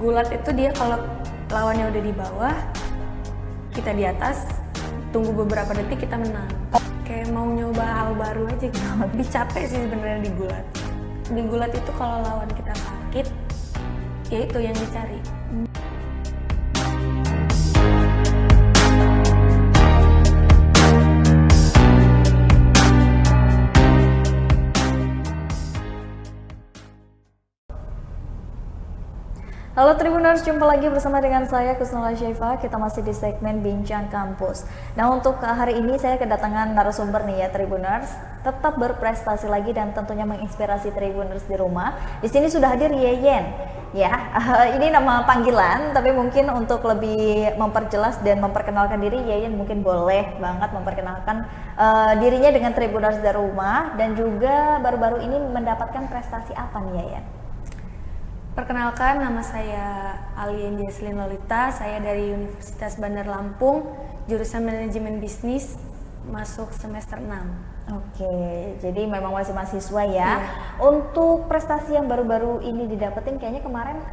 Gulat itu dia kalau lawannya udah di bawah, kita di atas, tunggu beberapa detik kita menang. Kayak mau nyoba hal baru aja gitu. Lebih capek sih sebenarnya di gulat. Di gulat itu kalau lawan kita sakit, ya itu yang dicari. Halo Tribuners, jumpa lagi bersama dengan saya Kusnala Syaifa. Kita masih di segmen Bincang Kampus. Nah, untuk hari ini saya kedatangan narasumber nih ya Tribuners, tetap berprestasi lagi dan tentunya menginspirasi Tribuners di rumah. Di sini sudah hadir Yeyen. Ya, ini nama panggilan, tapi mungkin untuk lebih memperjelas dan memperkenalkan diri, Yeyen mungkin boleh banget memperkenalkan dirinya dengan Tribuners di rumah, dan juga baru-baru ini mendapatkan prestasi apa nih Yeyen? Perkenalkan, nama saya Alien Jesslyn Lolita, saya dari Universitas Bandar Lampung, jurusan Manajemen Bisnis, masuk semester 6. Oke, jadi memang masih mahasiswa ya. Untuk prestasi yang baru-baru ini didapetin, kayaknya kemarin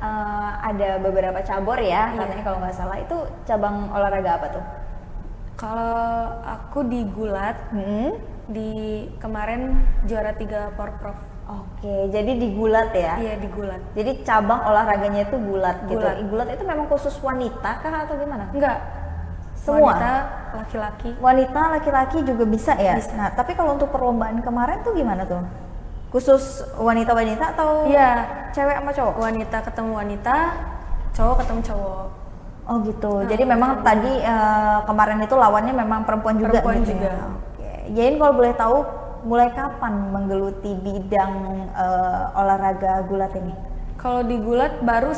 ada beberapa cabur ya, katanya kalau nggak salah. Itu cabang olahraga apa tuh? Kalau aku di gulat, di kemarin juara 3 Porprov. Oke, jadi di gulat ya? Iya, di gulat. Jadi cabang olahraganya itu gulat gitu. Gulat. Gulat itu memang khusus wanita kah atau gimana? Enggak. Semua? Wanita, laki-laki. Wanita, laki-laki juga bisa ya? Bisa. Nah, tapi kalau untuk perlombaan kemarin tuh gimana tuh? Khusus wanita-wanita atau Iya, cewek sama cowok? wanita ketemu wanita, cowok ketemu cowok. Oh gitu. Jadi memang tadi kemarin itu lawannya memang perempuan juga. Perempuan gitu juga. Ya? Oke. Yain kalau boleh tahu mulai kapan menggeluti bidang olahraga gulat ini? Kalau di gulat baru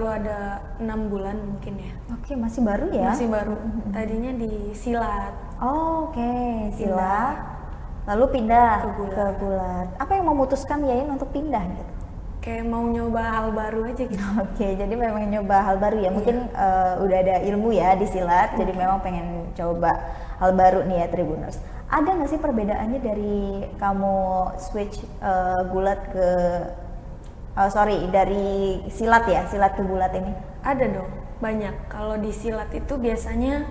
ada 6 bulan mungkin ya. Oke, masih baru ya? Masih baru. Tadinya di silat. Oh, oke, silat. Lalu pindah Ke gulat. Apa yang memutuskan Yain untuk pindah gitu? Kayak mau nyoba hal baru aja gitu. Oke, jadi memang nyoba hal baru ya. Mungkin udah ada ilmu ya di silat, jadi memang pengen coba hal baru nih ya Tribuners. Ada nggak sih perbedaannya dari kamu switch gulat ke dari silat ya, silat ke gulat ini? Ada dong, banyak. Kalau di silat itu biasanya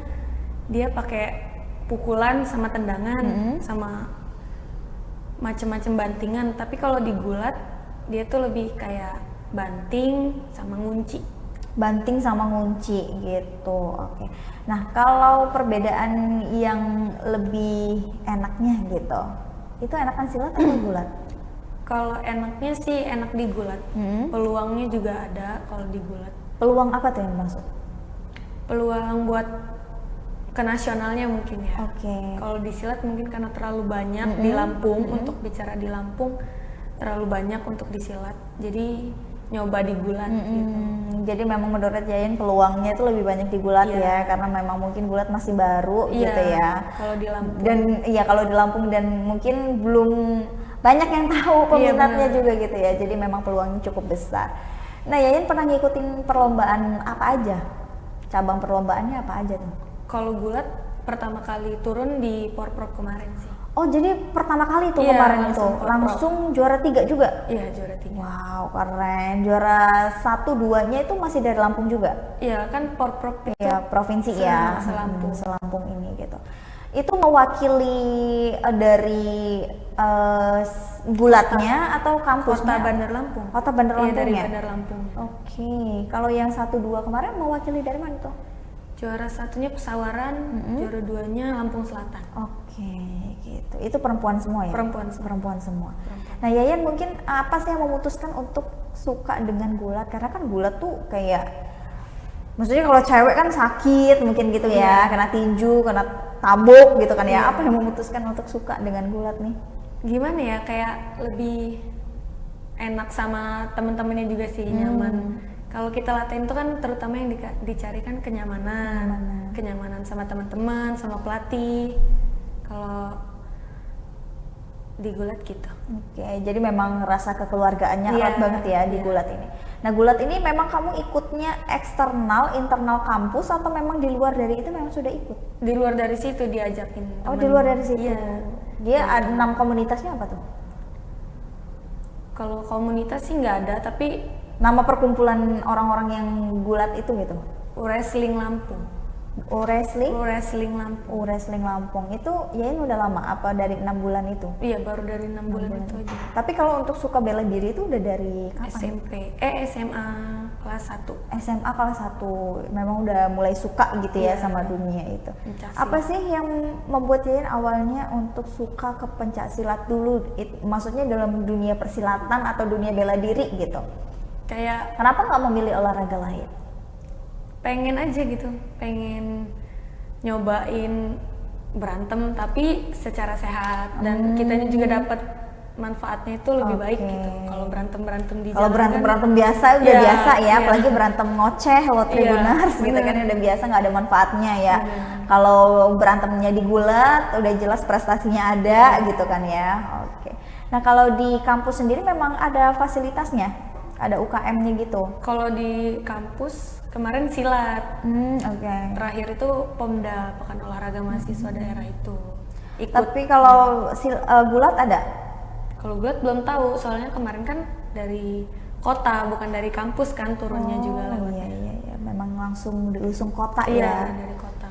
dia pakai pukulan sama tendangan sama macam-macam bantingan. Tapi kalau di gulat dia tuh lebih kayak banting sama ngunci. Banting sama ngunci gitu. Oke. Nah, kalau perbedaan yang lebih enaknya gitu, itu enakan silat atau gulat? Kalau enaknya sih enak di gulat. Peluangnya juga ada kalau di gulat. Peluang apa tuh yang maksud? Peluang buat ke nasionalnya mungkin ya. Oke. Kalau di silat mungkin karena terlalu banyak di Lampung, untuk bicara di Lampung terlalu banyak untuk di silat. Jadi nyoba di gulat gitu. Jadi memang menurut Yayan peluangnya itu lebih banyak di gulat ya, karena memang mungkin gulat masih baru gitu ya. Kalau di Lampung. Dan iya kalau di Lampung dan mungkin belum banyak yang tahu peminatnya juga gitu ya. Jadi memang peluangnya cukup besar. Nah, Yayan pernah ngikutin perlombaan apa aja? Cabang perlombaannya apa aja tuh? Kalau gulat pertama kali turun di Porprov kemarin sih. Oh, jadi pertama kali tuh kemarin itu langsung juara 3 juga? Iya, juara 3. Wow, keren. Juara 1, 2-nya itu masih dari Lampung juga? Iya, kan Porprov itu provinsi ya. Selampung. Selampung ini gitu. Itu mewakili dari gulatnya atau kampusnya? Kota Bandar Lampung. Kota Bandar Lampung dari ya? Bandar Lampung. Oke. Kalau yang 1, 2 kemarin mewakili dari mana tuh? Juara 1-nya Pesawaran, juara 2-nya Lampung Selatan. Oke, gitu. Itu perempuan semua ya? Perempuan semua. Nah, Yayan mungkin apa sih yang memutuskan untuk suka dengan gulat? Karena kan gulat tuh kayak, maksudnya kalau cewek kan sakit mungkin gitu ya, kena tinju, kena tabuk gitu kan ya. Apa yang memutuskan untuk suka dengan gulat nih? Gimana ya, kayak lebih enak sama temen-temennya juga sih, nyaman. Kalau kita latihan itu kan terutama yang dicari kan kenyamanan sama teman-teman, sama pelatih. Kalau di gulat gitu. Oke, jadi memang rasa kekeluargaannya erat banget ya di gulat ini. Nah, gulat ini memang kamu ikutnya eksternal, internal kampus atau memang di luar dari itu memang sudah ikut? Di luar dari situ diajakin. Oh, di luar dari situ. Iya. Dia ada 6 komunitasnya apa tuh? Kalau komunitas sih nggak ada, tapi Nama perkumpulan orang-orang yang gulat itu gitu. Wrestling Lampung. Wrestling? Wrestling Lampung. Wrestling Lampung itu ya ini udah lama apa dari 6 bulan itu? Iya, baru dari 6 bulan itu aja. Tapi kalau untuk suka bela diri itu udah dari kapan? SMA kelas 1. SMA kelas 1 memang udah mulai suka gitu ya Iya. sama dunia itu. Pencak Apa silat. sih yang membuat Yayan awalnya untuk suka ke pencak silat dulu? Maksudnya dalam dunia persilatan atau dunia bela diri gitu? Kayak Kenapa nggak memilih olahraga lain? pengen aja gitu, pengen nyobain berantem tapi secara sehat dan kitanya juga dapat manfaatnya itu lebih baik Oke. gitu. Kalau berantem di Kalau jalan berantem kan, biasa udah Iya, biasa ya, iya. apalagi berantem ngoceh lo Tribuners gitu bener. kan udah biasa nggak ada manfaatnya ya. Kalau berantemnya digulat udah jelas prestasinya ada gitu kan ya. Oke. Nah kalau di kampus sendiri memang ada fasilitasnya, ada UKM-nya gitu. Kalau di kampus kemarin silat, Oke. terakhir itu Pomda, Pekan Olahraga Mahasiswa Daerah itu ikut. Tapi kalau gulat ada? Kalau gulat belum tahu, soalnya kemarin kan dari kota bukan dari kampus kan, turunnya juga lewatnya. Iya, memang langsung diusung kota Iya, ya. dari kota.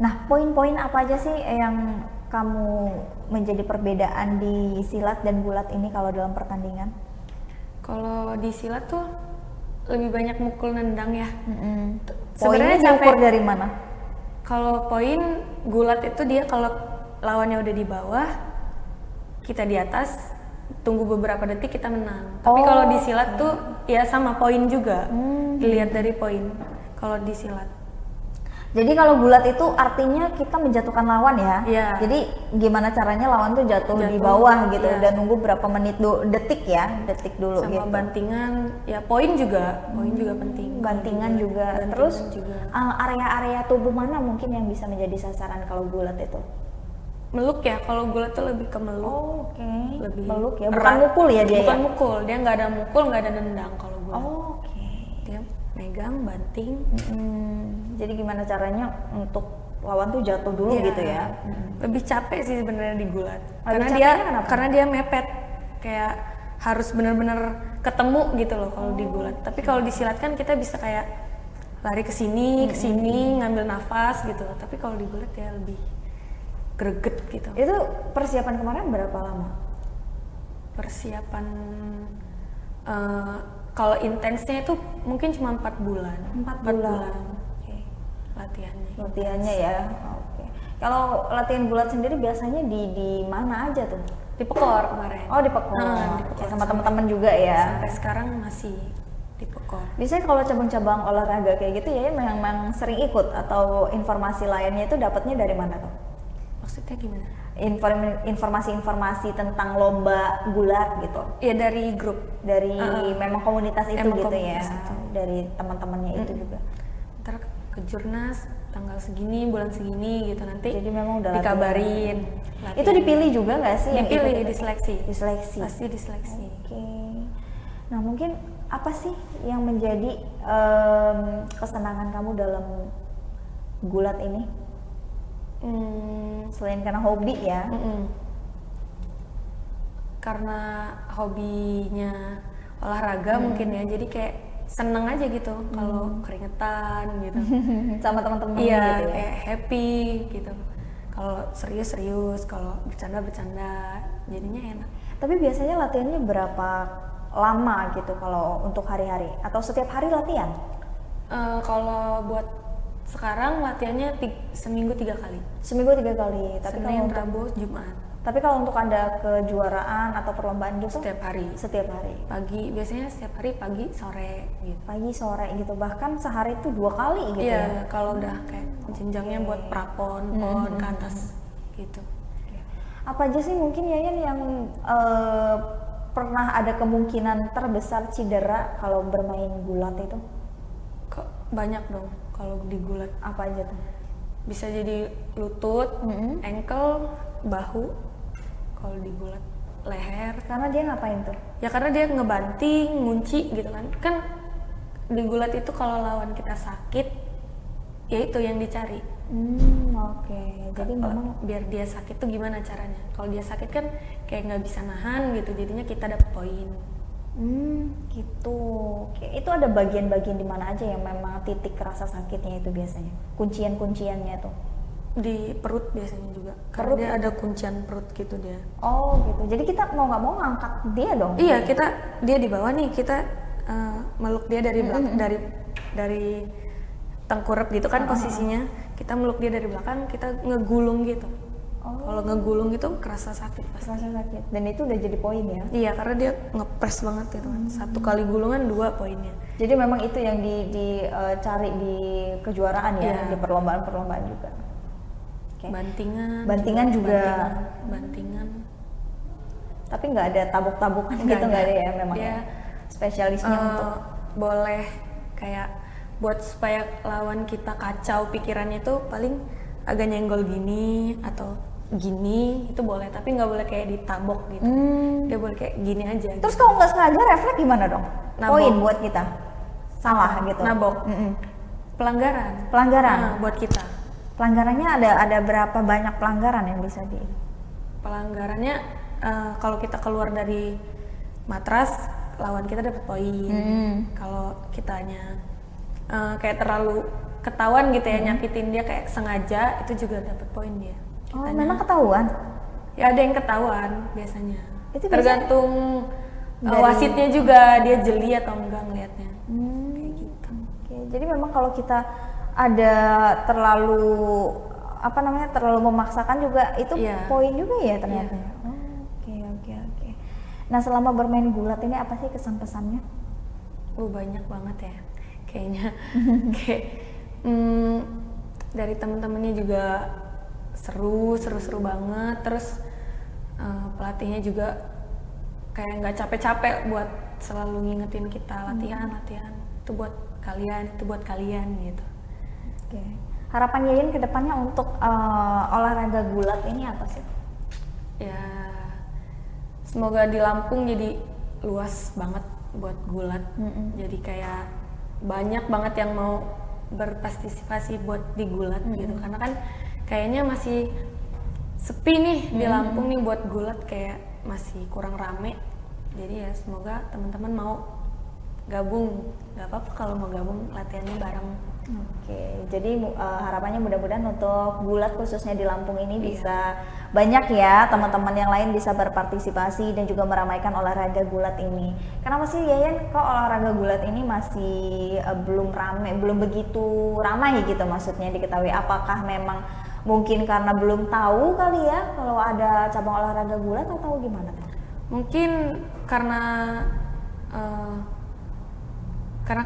Nah, poin-poin apa aja sih yang kamu menjadi perbedaan di silat dan gulat ini kalau dalam pertandingan? Kalau di silat tuh lebih banyak mukul nendang ya. Poinnya Sebenarnya diukur sampai dari mana? kalau poin gulat itu dia kalau lawannya udah di bawah, kita di atas, tunggu beberapa detik kita menang. Tapi kalau di silat tuh ya sama poin juga. Dilihat dari poin. Kalau di silat. Jadi kalau gulat itu artinya kita menjatuhkan lawan ya. Iya. Jadi gimana caranya lawan tuh jatuh di Jatuh, bawah gitu iya. dan nunggu berapa menit detik ya, detik dulu Sama gitu. bantingan, ya poin juga penting. Bantingan juga. Bantingan Terus juga. area-area tubuh mana mungkin yang bisa menjadi sasaran kalau gulat itu? Meluk ya, kalau gulat tuh lebih ke meluk. Oke. Lebih Meluk ya, bukan erat. mukul ya dia Bukan ya? mukul, dia nggak ada mukul, nggak ada nendang kalau gulat. Oke. Dia megang, banting. Jadi gimana caranya untuk lawan tuh jatuh dulu Iya. gitu ya? Lebih capek sih sebenarnya di gulat. Lebih Karena capeknya kenapa? dia mepet, kayak harus benar-benar ketemu gitu loh kalau di gulat. Tapi kalau di silat kan kita bisa kayak lari ke sini, ngambil nafas gitu. Tapi kalau di gulat ya lebih greget gitu. Itu persiapan kemarin berapa lama? Persiapan kalau intensnya itu mungkin cuma 4 bulan. 4 bulan. Oke. Latihannya. Latihannya ya. Oke. Kalau latihan gulat sendiri biasanya di mana aja tuh? Di Pekor kemarin. Oh, di Pekor. Di Pekor. Ya, sama teman-teman juga ya. Sampai sekarang masih di Pekor. Biasanya kalau cabang-cabang olahraga kayak gitu ya memang sering ikut atau informasi lainnya itu dapatnya dari mana tuh? Maksudnya gimana? Informasi-informasi tentang lomba gulat gitu. Ya dari grup. Dari memang komunitas itu Emang gitu komunitas ya. itu. Dari teman-temannya itu juga. Ntar ke Jurnas tanggal segini, bulan segini gitu nanti. Jadi memang udah dikabarin. Itu dipilih juga nggak sih? yang Dipilih, ikut? diseleksi. Diseleksi. Pasti diseleksi. Oke. Nah mungkin apa sih yang menjadi kesenangan kamu dalam gulat ini? Selain karena hobi ya. Karena hobinya olahraga mungkin ya, jadi kayak seneng aja gitu kalau keringetan gitu. Sama teman-teman Iya, gitu ya. kayak happy gitu. Kalau serius-serius, kalau bercanda-bercanda, jadinya enak. Tapi biasanya latihannya berapa lama gitu kalau untuk hari-hari? Atau setiap hari latihan? Kalau buat sekarang latihannya seminggu 3 kali. Seminggu 3 kali. Tapi kalau Senin, untuk, Rabu, Jumat. tapi kalau untuk ada kejuaraan atau perlombaan gitu? Setiap hari. Setiap hari. Pagi, biasanya setiap hari pagi, sore gitu. Pagi, sore gitu. Bahkan sehari itu 2 kali gitu ya? Iya, kalau udah kayak jenjangnya buat prapon, pon ke atas gitu. Apa aja sih mungkin Yayan yang pernah ada kemungkinan terbesar cedera kalau bermain gulat itu? Kok banyak dong kalau di gulat. Apa aja tuh? Bisa jadi lutut, ankle, bahu. Kalau di gulat, leher. Karena dia ngapain tuh? Ya karena dia ngebanting, ngunci gitu kan. Kan di gulat itu kalau lawan kita sakit, ya itu yang dicari. Oke. Jadi memang Biar dia sakit tuh gimana caranya? Kalau dia sakit kan kayak nggak bisa nahan gitu, jadinya kita dapet poin. Gitu. Oke, itu ada bagian-bagian di mana aja yang memang titik rasa sakitnya itu biasanya? Kuncian-kunciannya tuh. Di perut biasanya juga, karena Perut dia ya? ada kuncian perut gitu dia. Oh gitu. Jadi kita mau nggak mau ngangkat dia dong. Iya, dia di bawah nih, kita meluk dia dari belakang, dari tengkurap gitu kan posisinya. Kita meluk dia dari belakang, kita ngegulung gitu. Kalau ngegulung gitu kerasa sakit pasti. Rasa sakit. Dan itu udah jadi poin ya. Iya, karena dia ngepres banget gitu kan. Satu kali gulungan 2 poinnya. Jadi memang itu yang dicari di kejuaraan ya, Iya. di perlombaan-perlombaan juga. Oke. Bantingan juga. Bantingan. Tapi nggak ada tabuk-tabukan gitu, nggak ada ya memang Dia ya. Spesialisnya untuk boleh kayak buat supaya lawan kita kacau pikirannya tuh paling agak nyenggol gini atau gini itu boleh, tapi nggak boleh kayak ditabok gitu. Dia boleh kayak gini aja. Terus kalau nggak sengaja refleks gimana dong? Nabok. Poin buat kita. Salah gitu. Nabok. Pelanggaran. Pelanggaran. Nah, buat kita. Pelanggarannya ada berapa banyak pelanggaran yang bisa di? Pelanggarannya kalau kita keluar dari matras lawan kita dapat poin. Kalau kitanya kayak terlalu ketahuan gitu ya nyakitin dia kayak sengaja, itu juga dapat poin dia. Oh, memang ketahuan. Ya ada yang ketahuan biasanya. Itu biasanya tergantung dari- wasitnya juga, dia jeli atau enggak ngelihatnya. Kayak gitu. Oke, jadi memang kalau kita ada terlalu terlalu memaksakan juga itu Iya. poin juga ya ternyata. Oke. Nah, selama bermain gulat ini apa sih kesan-pesannya? Banyak banget ya kayaknya. Kayak dari temen-temennya juga seru banget. Terus pelatihnya juga kayak nggak capek-capek buat selalu ngingetin kita latihan itu buat kalian gitu. Oke. Harapan Yayan ke depannya untuk olahraga gulat ini apa sih? Ya semoga di Lampung jadi luas banget buat gulat. Jadi kayak banyak banget yang mau berpartisipasi buat di gulat gitu, karena kan kayaknya masih sepi nih di Lampung nih buat gulat, kayak masih kurang rame. Jadi ya semoga teman-teman mau gabung, nggak apa-apa kalau mau gabung latihannya bareng. Oke, jadi harapannya mudah-mudahan untuk gulat khususnya di Lampung ini bisa banyak ya teman-teman yang lain bisa berpartisipasi dan juga meramaikan olahraga gulat ini. Kenapa sih Yayan kok olahraga gulat ini masih belum ramai, belum begitu ramai gitu maksudnya diketahui? Apakah memang mungkin karena belum tahu kali ya kalau ada cabang olahraga gulat atau gimana? Mungkin karena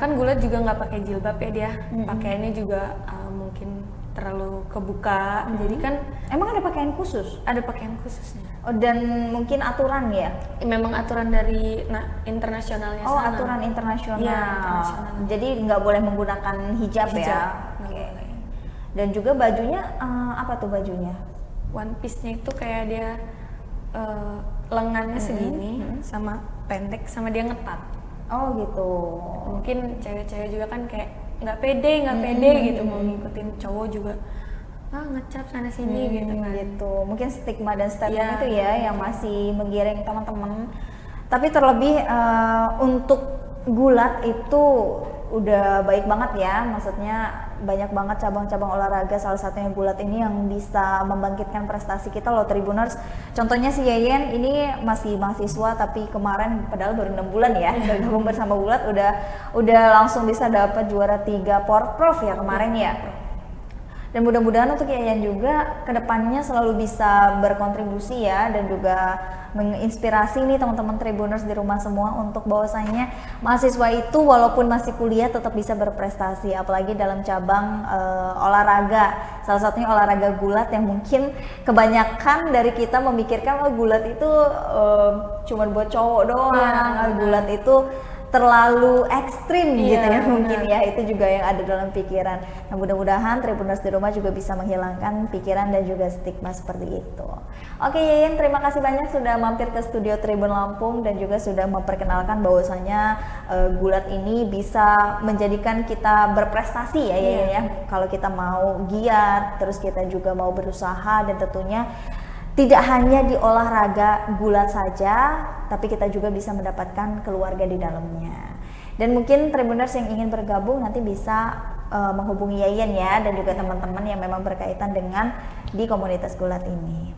kan gulat juga nggak pakai jilbab ya dia, pakaiannya juga mungkin terlalu kebuka. Jadi kan Emang ada pakaian khusus? ada pakaian khususnya. Oh, dan mungkin aturan ya? Memang aturan dari internasionalnya Oh, sana. aturan internasional. Iya, internasional. Jadi nggak boleh menggunakan hijab ya? Hijab, nggak Oke. boleh. Dan juga bajunya apa tuh bajunya? One piece-nya itu kayak dia lengannya segini sama pendek, sama dia ngetat. Oh gitu. Mungkin cewek-cewek juga kan kayak nggak pede gitu mau ngikutin cowok juga, ngecap sana sini gitu kan. Gitu. Mungkin stigma dan statement Iya. itu ya yang masih menggiring teman-teman. Tapi terlebih untuk gulat itu udah baik banget ya, maksudnya banyak banget cabang-cabang olahraga, salah satunya gulat ini yang bisa membangkitkan prestasi kita loh Tribuners. Contohnya si Yayan ini masih mahasiswa tapi kemarin padahal baru 6 bulan ya bergabung bersama gulat udah langsung bisa dapat juara 3 Porprov ya kemarin ya. Dan mudah-mudahan untuk Yayan juga kedepannya selalu bisa berkontribusi ya dan juga menginspirasi nih teman-teman Tribuners di rumah semua untuk bahwasanya mahasiswa itu walaupun masih kuliah tetap bisa berprestasi, apalagi dalam cabang olahraga. Salah satunya olahraga gulat yang mungkin kebanyakan dari kita memikirkan gulat itu cuma buat cowok doang, gulat itu terlalu ekstrim gitu ya mungkin ya, itu juga yang ada dalam pikiran. Nah mudah-mudahan Tribuners di rumah juga bisa menghilangkan pikiran dan juga stigma seperti itu. Oke Yayan, terima kasih banyak sudah mampir ke studio Tribun Lampung dan juga sudah memperkenalkan bahwasanya gulat ini bisa menjadikan kita berprestasi ya Yayan ya. Kalau kita mau giat, terus kita juga mau berusaha dan tentunya tidak hanya di olahraga gulat saja, tapi kita juga bisa mendapatkan keluarga di dalamnya. Dan mungkin Tribuners yang ingin bergabung nanti bisa menghubungi Yayan ya, dan juga teman-teman yang memang berkaitan dengan di komunitas gulat ini.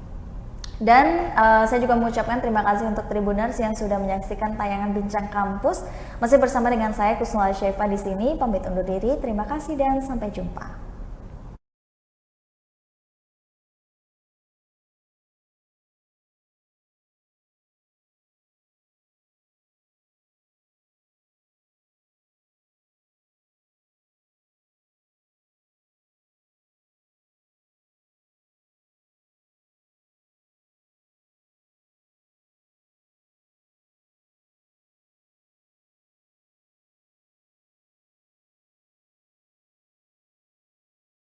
Dan saya juga mengucapkan terima kasih untuk Tribuners yang sudah menyaksikan tayangan Bincang Kampus. Masih bersama dengan saya Kusnul Syaifah di sini, pamit undur diri. Terima kasih dan sampai jumpa.